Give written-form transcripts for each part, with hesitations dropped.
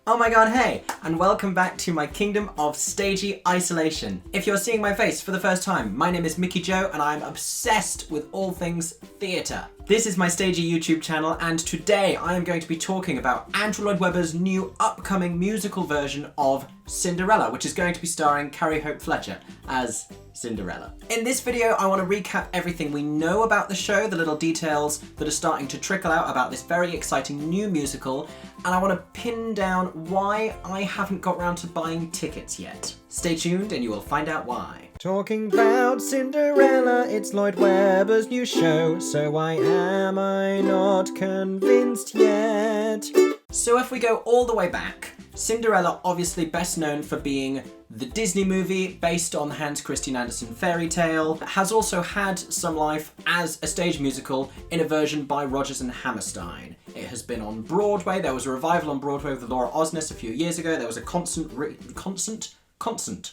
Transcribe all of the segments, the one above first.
Oh my god, hey, and welcome back to my kingdom of stagey isolation. If you're seeing my face for the first time, my name is Mickey Joe and I'm obsessed with all things theatre. This is my stagey YouTube channel and today I am going to be talking about Andrew Lloyd Webber's new upcoming musical version of Cinderella, which is going to be starring Carrie Hope Fletcher as Cinderella. In this video, I want to recap everything we know about the show, the little details that are starting to trickle out about this very exciting new musical, and I want to pin down why I haven't got round to buying tickets yet. Stay tuned and you will find out why. Talking about Cinderella, it's Lloyd Webber's new show, so why am I not convinced yet? So if we go all the way back, Cinderella, obviously best known for being the Disney movie based on the Hans Christian Andersen fairy tale, has also had some life as a stage musical in a version by Rodgers and Hammerstein. It has been on Broadway. There was a revival on Broadway with Laura Osnes a few years ago. There was a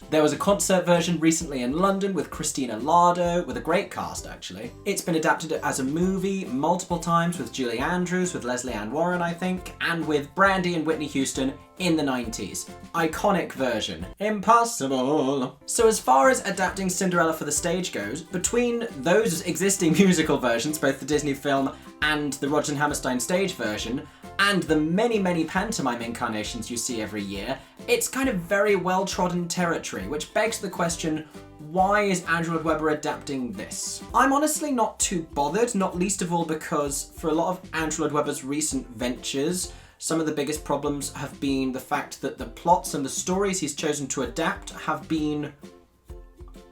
There was a concert version recently in London with Christina Lardo, with a great cast actually. It's been adapted as a movie multiple times with Julie Andrews, with Leslie Ann Warren I think, and with Brandy and Whitney Houston in the 90s. Iconic version. Impossible! So as far as adapting Cinderella for the stage goes, between those existing musical versions, both the Disney film and the Rodgers and Hammerstein stage version, and the many pantomime incarnations you see every year, it's kind of very well-trodden territory, which begs the question, why is Andrew Lloyd Webber adapting this? I'm honestly not too bothered, not least of all because for a lot of Andrew Lloyd Webber's recent ventures, some of the biggest problems have been the fact that the plots and the stories he's chosen to adapt have been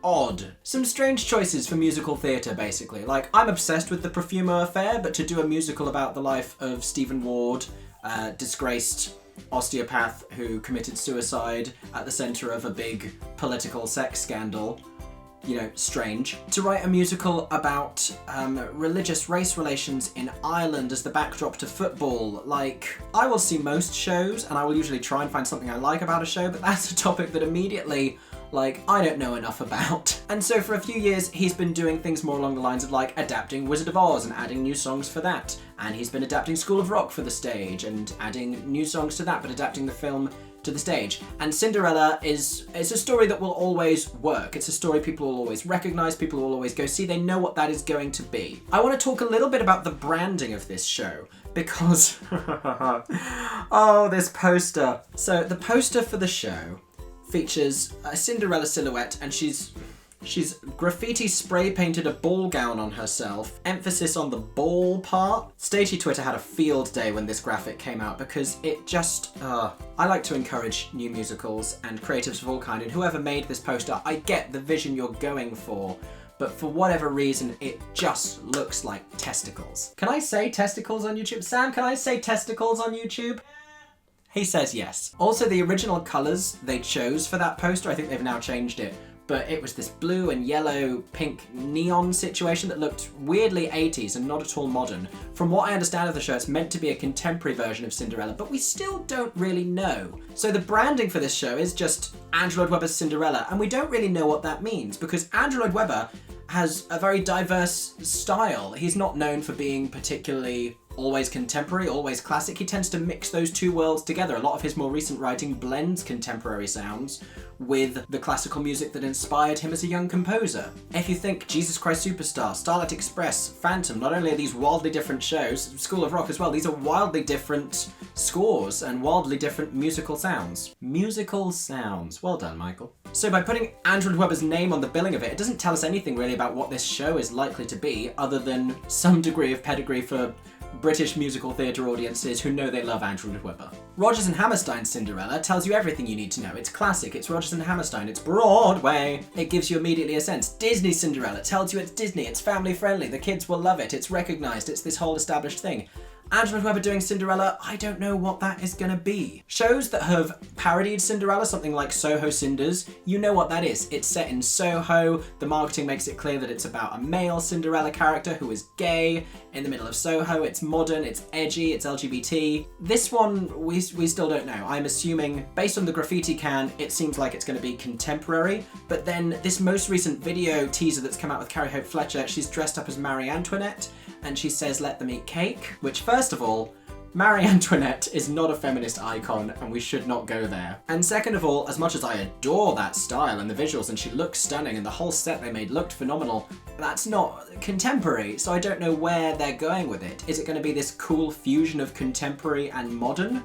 odd. Some strange choices for musical theatre, basically. Like, I'm obsessed with the Profumo affair, but to do a musical about the life of Stephen Ward, disgraced osteopath who committed suicide at the centre of a big political sex scandal, you know, strange. To write a musical about religious race relations in Ireland as the backdrop to football, like, I will see most shows and I will usually try and find something I like about a show, but that's a topic that immediately, like, I don't know enough about. And so for a few years, he's been doing things more along the lines of like adapting Wizard of Oz and adding new songs for that. And he's been adapting School of Rock for the stage and adding new songs to that, but adapting the film to the stage. And Cinderella is a story that will always work. It's a story people will always recognize, people will always go see, they know what that is going to be. I want to talk a little bit about the branding of this show because, oh, this poster. So the poster for the show features a Cinderella silhouette and she's graffiti spray painted a ball gown on herself, emphasis on the ball part. Stagey Twitter had a field day when this graphic came out because it just, I like to encourage new musicals and creatives of all kind, and whoever made this poster, I get the vision you're going for, but for whatever reason, it just looks like testicles. Can I say testicles on YouTube? Sam, can I say testicles on YouTube? He says yes. Also, the original colours they chose for that poster, I think they've now changed it, but it was this blue and yellow pink neon situation that looked weirdly 80s and not at all modern. From what I understand of the show, it's meant to be a contemporary version of Cinderella, but we still don't really know. So the branding for this show is just Andrew Lloyd Webber's Cinderella, and we don't really know what that means because Andrew Lloyd Webber has a very diverse style. He's not known for being particularly always contemporary, always classic. He tends to mix those two worlds together. A lot of his more recent writing blends contemporary sounds with the classical music that inspired him as a young composer. If you think Jesus Christ Superstar, Starlight Express, Phantom, not only are these wildly different shows, School of Rock as well, these are wildly different scores and wildly different musical sounds. Musical sounds. Well done, Michael. So by putting Andrew Lloyd Webber's name on the billing of it, it doesn't tell us anything really about what this show is likely to be, other than some degree of pedigree for British musical theatre audiences who know they love Andrew Lloyd Webber. Rodgers and Hammerstein's Cinderella tells you everything you need to know. It's classic, it's Rodgers and Hammerstein, it's Broadway. It gives you immediately a sense. Disney Cinderella tells you it's Disney, it's family friendly, the kids will love it, it's recognised, it's this whole established thing. Andrew Lloyd Webber doing Cinderella, I don't know what that is gonna be. Shows that have parodied Cinderella, something like Soho Cinders, you know what that is. It's set in Soho, the marketing makes it clear that it's about a male Cinderella character who is gay, in the middle of Soho, it's modern, it's edgy, it's LGBT. This one, we still don't know. I'm assuming, based on the graffiti can, it seems like it's gonna be contemporary, but then this most recent video teaser that's come out with Carrie Hope Fletcher, she's dressed up as Marie Antoinette, and she says, "Let them eat cake," which first of all, Marie Antoinette is not a feminist icon and we should not go there. And second of all, as much as I adore that style and the visuals and she looks stunning and the whole set they made looked phenomenal, that's not contemporary, so I don't know where they're going with it. Is it going to be this cool fusion of contemporary and modern?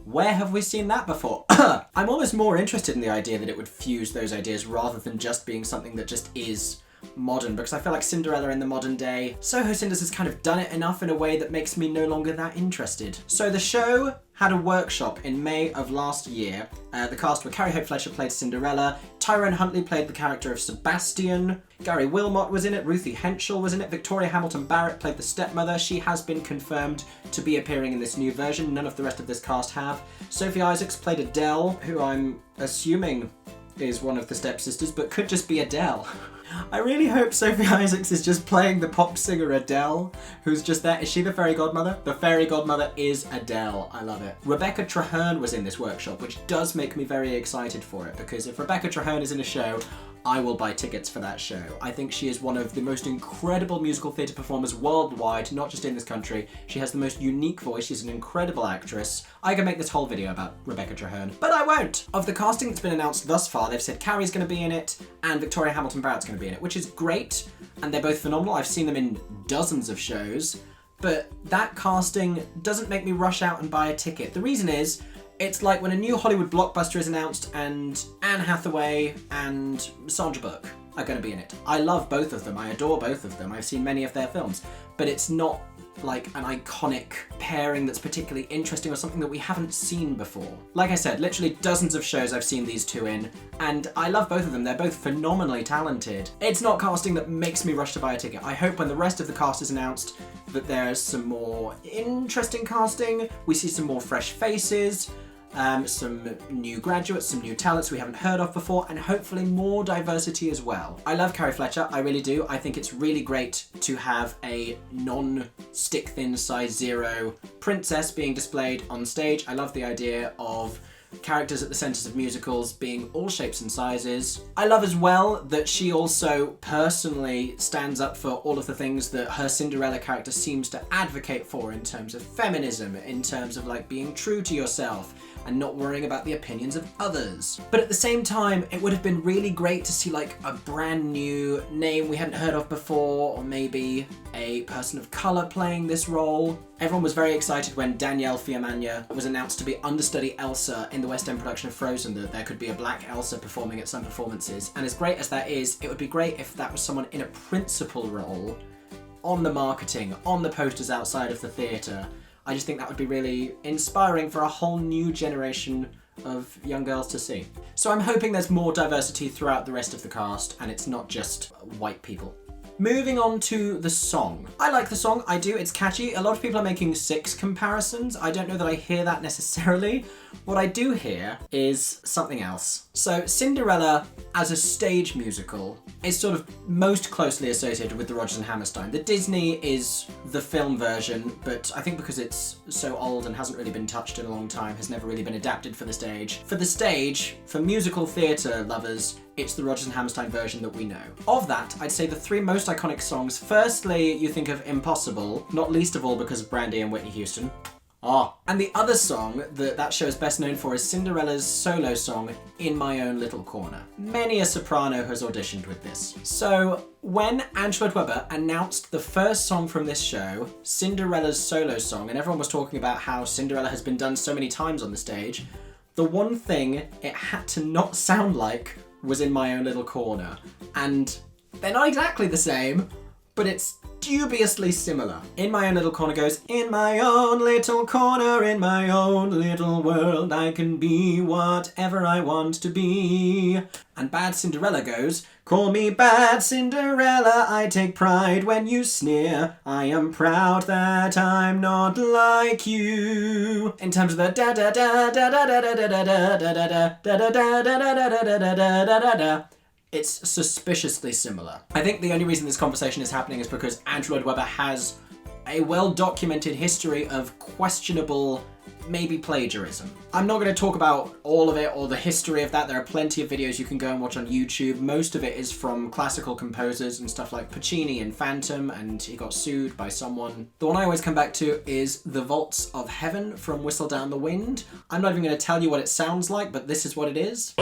Where have we seen that before? I'm almost more interested in the idea that it would fuse those ideas rather than just being something that just is modern, because I feel like Cinderella in the modern day, Soho Cinders has kind of done it enough in a way that makes me no longer that interested. So the show had a workshop in May of last year. The cast were Carrie Hope Fletcher played Cinderella, Tyrone Huntley played the character of Sebastian, Gary Wilmot was in it, Ruthie Henschel was in it, Victoria Hamilton Barrett played the stepmother. She has been confirmed to be appearing in this new version. None of the rest of this cast have. Sophie Isaacs played Adele, who I'm assuming is one of the stepsisters, but could just be Adele. I really hope Sophie Isaacs is just playing the pop singer Adele, who's just there. Is she the fairy godmother? The fairy godmother is Adele. I love it. Rebecca Traherne was in this workshop, which does make me very excited for it, because if Rebecca Traherne is in a show, I will buy tickets for that show. I think she is one of the most incredible musical theatre performers worldwide, not just in this country. She has the most unique voice. She's an incredible actress. I can make this whole video about Rebecca Traherne, but I won't. Of the casting that's been announced thus far, they've said Carrie's going to be in it and Victoria Hamilton Barrett's going to be in it, which is great, and they're both phenomenal. I've seen them in dozens of shows, but that casting doesn't make me rush out and buy a ticket. The reason is, it's like when a new Hollywood blockbuster is announced and Anne Hathaway and Sandra Bullock are going to be in it. I love both of them. I adore both of them. I've seen many of their films, but it's not like an iconic pairing that's particularly interesting or something that we haven't seen before. Like I said, literally dozens of shows I've seen these two in, and I love both of them. They're both phenomenally talented. It's not casting that makes me rush to buy a ticket. I hope when the rest of the cast is announced that there's some more interesting casting, we see some more fresh faces, some new graduates, some new talents we haven't heard of before, and hopefully more diversity as well. I love Carrie Fletcher, I really do. I think it's really great to have a non-stick-thin size 0 princess being displayed on stage. I love the idea of characters at the centres of musicals being all shapes and sizes. I love as well that she also personally stands up for all of the things that her Cinderella character seems to advocate for in terms of feminism, in terms of like being true to yourself and not worrying about the opinions of others. But at the same time, it would have been really great to see like a brand new name we hadn't heard of before, or maybe a person of colour playing this role. Everyone was very excited when Danielle Fiamagna was announced to be understudy Elsa in the West End production of Frozen, that there could be a black Elsa performing at some performances. And as great as that is, it would be great if that was someone in a principal role on the marketing, on the posters outside of the theatre. I just think that would be really inspiring for a whole new generation of young girls to see. So I'm hoping there's more diversity throughout the rest of the cast and it's not just white people. Moving on to the song. I like the song, I do, it's catchy. A lot of people are making Six comparisons. I don't know that I hear that necessarily. What I do hear is something else. So Cinderella as a stage musical is sort of most closely associated with the Rodgers and Hammerstein. The Disney is the film version, but I think because it's so old and hasn't really been touched in a long time, has never really been adapted for the stage. For the stage, for musical theatre lovers, it's the Rodgers and Hammerstein version that we know. Of that, I'd say the three most iconic songs. Firstly, you think of Impossible, not least of all because of Brandy and Whitney Houston. And the other song that show is best known for is Cinderella's solo song, In My Own Little Corner. Many a soprano has auditioned with this. So when Andrew Lloyd Webber announced the first song from this show, Cinderella's solo song, and everyone was talking about how Cinderella has been done so many times on the stage, the one thing it had to not sound like was In My Own Little Corner. And they're not exactly the same, but it's dubiously similar. In My Own Little Corner goes, in my own little corner, in my own little world, I can be whatever I want to be. And Bad Cinderella goes, call me Bad Cinderella, I take pride when you sneer, I am proud that I'm not like you. In terms of the da da da da da da da da da da da da da da da da da da da, it's suspiciously similar. I think the only reason this conversation is happening is because Andrew Lloyd Webber has a well-documented history of questionable maybe plagiarism. I'm not going to talk about all of it or the history of that. There are plenty of videos you can go and watch on YouTube. Most of it is from classical composers and stuff like Puccini and Phantom, and he got sued by someone. The one I always come back to is The Vaults of Heaven from Whistle Down the Wind. I'm not even going to tell you what it sounds like, but this is what it is.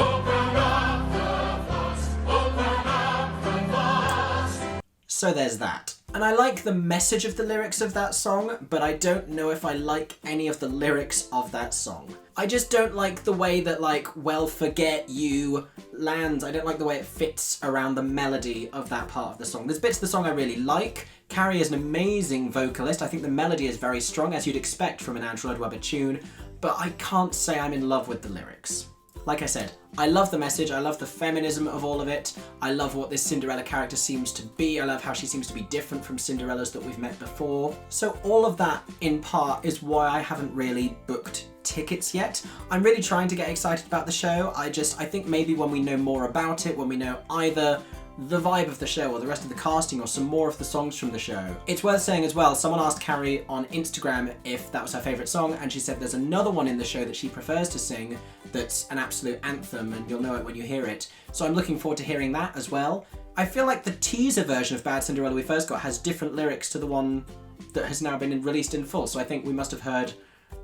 So there's that. And I like the message of the lyrics of that song, but I don't know if I like any of the lyrics of that song. I just don't like the way that, like, well, forget you lands. I don't like the way it fits around the melody of that part of the song. There's bits of the song I really like. Carrie is an amazing vocalist. I think the melody is very strong, as you'd expect from an Andrew Lloyd Webber tune, but I can't say I'm in love with the lyrics. Like I said, I love the message, I love the feminism of all of it, I love what this Cinderella character seems to be, I love how she seems to be different from Cinderellas that we've met before. So all of that, in part, is why I haven't really booked tickets yet. I'm really trying to get excited about the show. I think maybe when we know more about it, when we know either the vibe of the show or the rest of the casting or some more of the songs from the show. It's worth saying as well, someone asked Carrie on Instagram if that was her favourite song, and she said there's another one in the show that she prefers to sing that's an absolute anthem, and you'll know it when you hear it. So I'm looking forward to hearing that as well. I feel like the teaser version of Bad Cinderella we first got has different lyrics to the one that has now been released in full, so I think we must have heard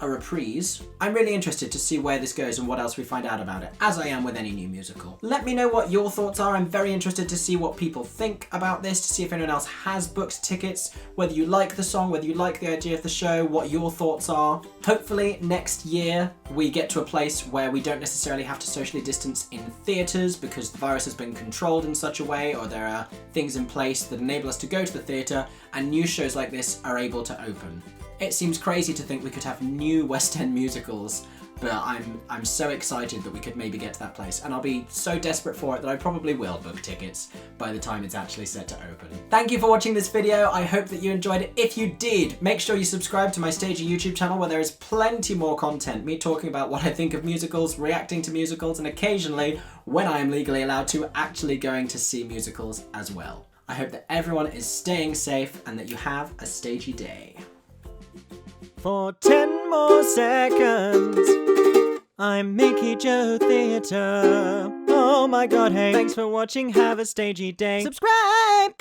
a reprise. I'm really interested to see where this goes and what else we find out about it, as I am with any new musical. Let me know what your thoughts are. I'm very interested to see what people think about this, to see if anyone else has booked tickets, whether you like the song, whether you like the idea of the show, what your thoughts are. Hopefully next year we get to a place where we don't necessarily have to socially distance in theatres because the virus has been controlled in such a way, or there are things in place that enable us to go to the theatre, and new shows like this are able to open. It seems crazy to think we could have new West End musicals, but I'm so excited that we could maybe get to that place, and I'll be so desperate for it that I probably will book tickets by the time it's actually set to open. Thank you for watching this video. I hope that you enjoyed it. If you did, make sure you subscribe to my Stagey YouTube channel, where there is plenty more content, me talking about what I think of musicals, reacting to musicals, and occasionally, when I am legally allowed to, actually going to see musicals as well. I hope that everyone is staying safe and that you have a stagey day. For 10 more seconds, I'm Mickey Joe Theatre. Oh my god, hey, thanks for watching, have a stagey day. Subscribe!